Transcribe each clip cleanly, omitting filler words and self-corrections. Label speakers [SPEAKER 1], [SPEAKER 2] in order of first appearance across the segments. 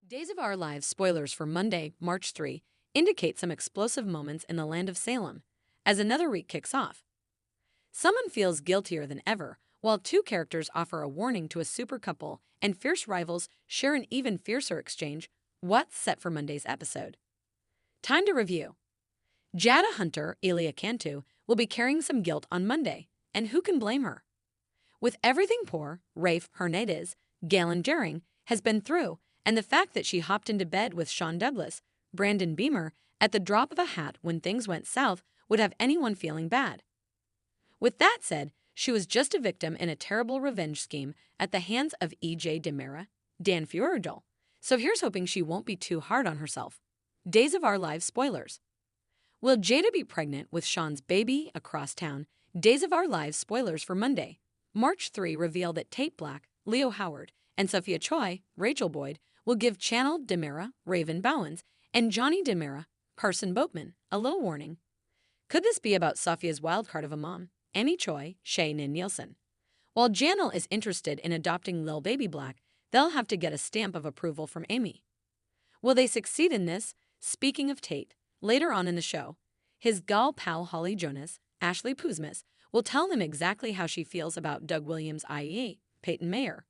[SPEAKER 1] Days of Our Lives spoilers for Monday, March 3, indicate some explosive moments in the land of Salem as another week kicks off. Someone feels guiltier than ever, while two characters offer a warning to a super couple and fierce rivals share an even fiercer exchange. What's set for Monday's episode? Time to review. Jada Hunter, Elia Cantu, will be carrying some guilt on Monday, and who can blame her? With everything poor, Rafe Hernandez, Galen Daring, has been through, and the fact that she hopped into bed with Sean Douglas, Brandon Beamer, at the drop of a hat when things went south would have anyone feeling bad. With that said, she was just a victim in a terrible revenge scheme at the hands of E.J. DiMera, Dan Fiordo, so here's hoping she won't be too hard on herself. Days of Our Lives spoilers. Will Jada be pregnant with Sean's baby across town? Days of Our Lives spoilers for Monday, March 3 reveal that Tate Black, Leo Howard, and Sophia Choi, Rachel Boyd, will give Channel DiMera, Raven Bowens, and Johnny DiMera, Carson Boatman, a little warning. Could this be about Sophia's wildcard of a mom, Amy Choi, Shay Nin Nielsen? While Janelle is interested in adopting Lil Baby Black, they'll have to get a stamp of approval from Amy. Will they succeed in this? Speaking of Tate, later on in the show, his gal pal Holly Jonas, Ashley Puzmas, will tell him exactly how she feels about Doug Williams, i.e., Peyton Mayer.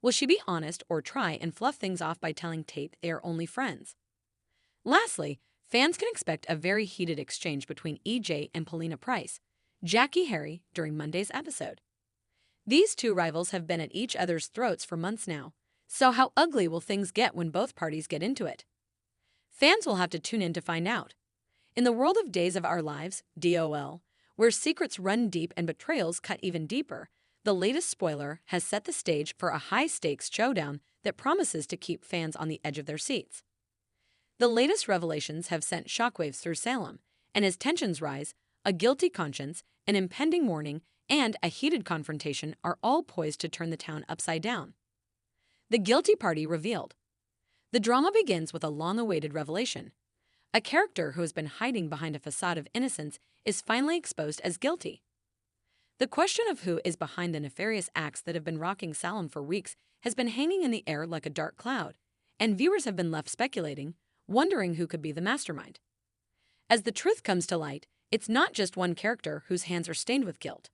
[SPEAKER 1] Will she be honest or try and fluff things off by telling Tate they are only friends? Lastly, fans can expect a very heated exchange between EJ and Paulina Price, Jackie Harry, during Monday's episode. These two rivals have been at each other's throats for months now, so how ugly will things get when both parties get into it? Fans will have to tune in to find out. In the world of Days of Our Lives, DOL, where secrets run deep and betrayals cut even deeper, the latest spoiler has set the stage for a high-stakes showdown that promises to keep fans on the edge of their seats. The latest revelations have sent shockwaves through Salem, and as tensions rise, a guilty conscience, an impending warning, and a heated confrontation are all poised to turn the town upside down. The guilty party revealed. The drama begins with a long-awaited revelation. A character who has been hiding behind a facade of innocence is finally exposed as guilty. The question of who is behind the nefarious acts that have been rocking Salem for weeks has been hanging in the air like a dark cloud, and viewers have been left speculating, wondering who could be the mastermind. As the truth comes to light, it's not just one character whose hands are stained with guilt.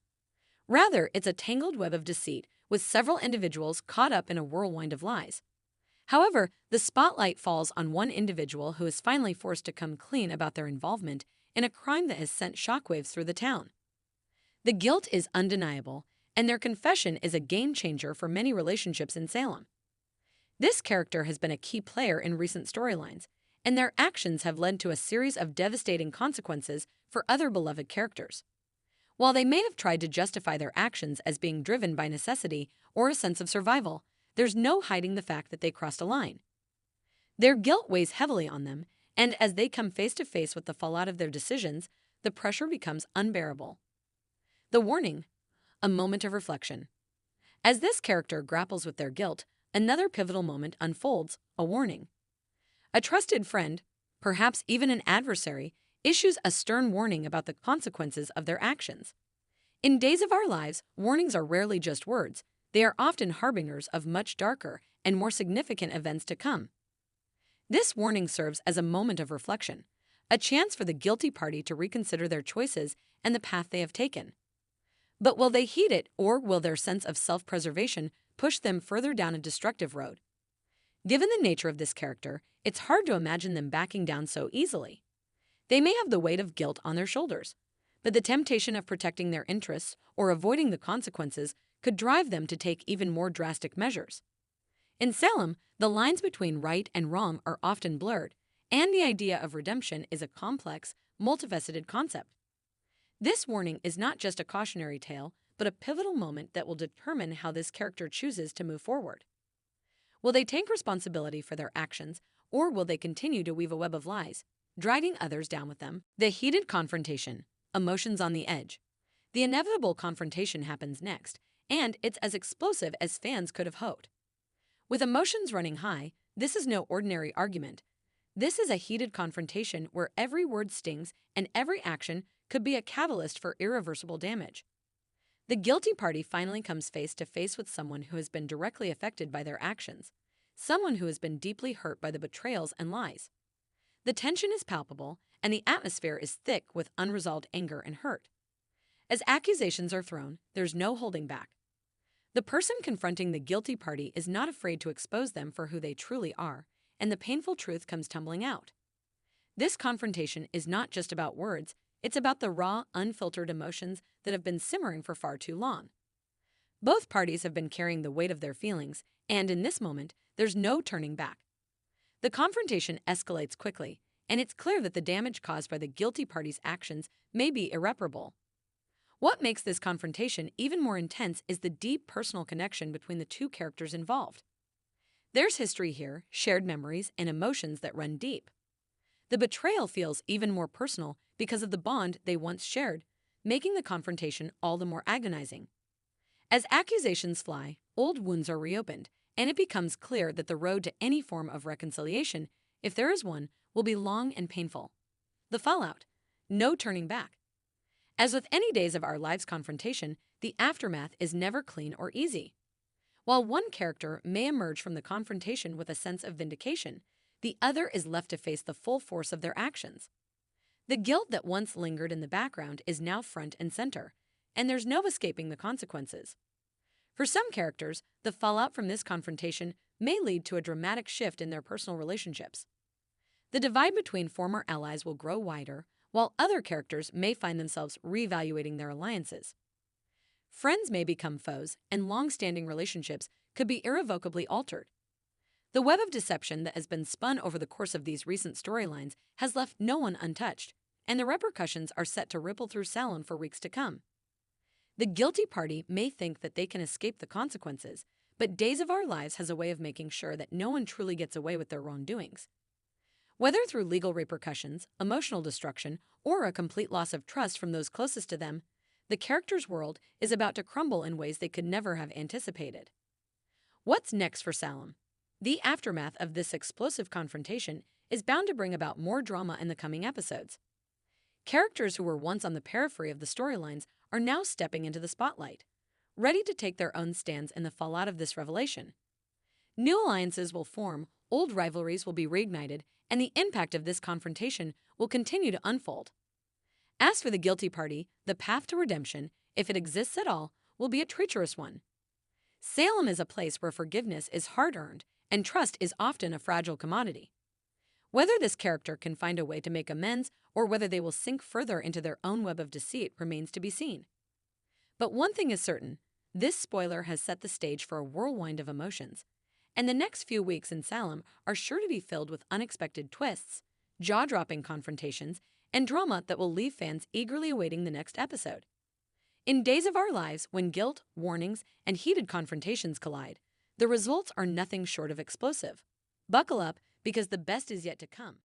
[SPEAKER 1] Rather, it's a tangled web of deceit with several individuals caught up in a whirlwind of lies. However, the spotlight falls on one individual who is finally forced to come clean about their involvement in a crime that has sent shockwaves through the town. The guilt is undeniable, and their confession is a game-changer for many relationships in Salem. This character has been a key player in recent storylines, and their actions have led to a series of devastating consequences for other beloved characters. While they may have tried to justify their actions as being driven by necessity or a sense of survival, there's no hiding the fact that they crossed a line. Their guilt weighs heavily on them, and as they come face to face with the fallout of their decisions, the pressure becomes unbearable. The warning, a moment of reflection. As this character grapples with their guilt, another pivotal moment unfolds, a warning. A trusted friend, perhaps even an adversary, issues a stern warning about the consequences of their actions. In Days of Our Lives, warnings are rarely just words. They are often harbingers of much darker and more significant events to come. This warning serves as a moment of reflection, a chance for the guilty party to reconsider their choices and the path they have taken. But will they heed it, or will their sense of self-preservation push them further down a destructive road? Given the nature of this character, it's hard to imagine them backing down so easily. They may have the weight of guilt on their shoulders, but the temptation of protecting their interests or avoiding the consequences could drive them to take even more drastic measures. In Salem, the lines between right and wrong are often blurred, and the idea of redemption is a complex, multifaceted concept. This warning is not just a cautionary tale, but a pivotal moment that will determine how this character chooses to move forward. Will they take responsibility for their actions, or will they continue to weave a web of lies, dragging others down with them? The heated confrontation, emotions on the edge. The inevitable confrontation happens next, and it's as explosive as fans could have hoped. With emotions running high, this is no ordinary argument. This is a heated confrontation where every word stings and every action could be a catalyst for irreversible damage. The guilty party finally comes face to face with someone who has been directly affected by their actions, someone who has been deeply hurt by the betrayals and lies. The tension is palpable, and the atmosphere is thick with unresolved anger and hurt. As accusations are thrown, there's no holding back. The person confronting the guilty party is not afraid to expose them for who they truly are, and the painful truth comes tumbling out. This confrontation is not just about words, it's about the raw, unfiltered emotions that have been simmering for far too long. Both parties have been carrying the weight of their feelings, and in this moment, there's no turning back. The confrontation escalates quickly, and it's clear that the damage caused by the guilty party's actions may be irreparable. What makes this confrontation even more intense is the deep personal connection between the two characters involved. There's history here, shared memories, and emotions that run deep. The betrayal feels even more personal because of the bond they once shared, making the confrontation all the more agonizing. As accusations fly, old wounds are reopened, and it becomes clear that the road to any form of reconciliation, if there is one, will be long and painful. The fallout: no turning back. As with any days of our lives confrontation, the aftermath is never clean or easy. While one character may emerge from the confrontation with a sense of vindication, the other is left to face the full force of their actions. The guilt that once lingered in the background is now front and center, and there's no escaping the consequences. For some characters, the fallout from this confrontation may lead to a dramatic shift in their personal relationships. The divide between former allies will grow wider, while other characters may find themselves reevaluating their alliances. Friends may become foes, and long-standing relationships could be irrevocably altered. The web of deception that has been spun over the course of these recent storylines has left no one untouched, and the repercussions are set to ripple through Salem for weeks to come. The guilty party may think that they can escape the consequences, but Days of Our Lives has a way of making sure that no one truly gets away with their wrongdoings. Whether through legal repercussions, emotional destruction, or a complete loss of trust from those closest to them, the character's world is about to crumble in ways they could never have anticipated. What's next for Salem? The aftermath of this explosive confrontation is bound to bring about more drama in the coming episodes. Characters who were once on the periphery of the storylines are now stepping into the spotlight, ready to take their own stands in the fallout of this revelation. New alliances will form, old rivalries will be reignited, and the impact of this confrontation will continue to unfold. As for the guilty party, the path to redemption, if it exists at all, will be a treacherous one. Salem is a place where forgiveness is hard-earned, and trust is often a fragile commodity. Whether this character can find a way to make amends or whether they will sink further into their own web of deceit remains to be seen. But one thing is certain, this spoiler has set the stage for a whirlwind of emotions, and the next few weeks in Salem are sure to be filled with unexpected twists, jaw-dropping confrontations, and drama that will leave fans eagerly awaiting the next episode. In Days of Our Lives, when guilt, warnings, and heated confrontations collide, the results are nothing short of explosive. Buckle up, because the best is yet to come.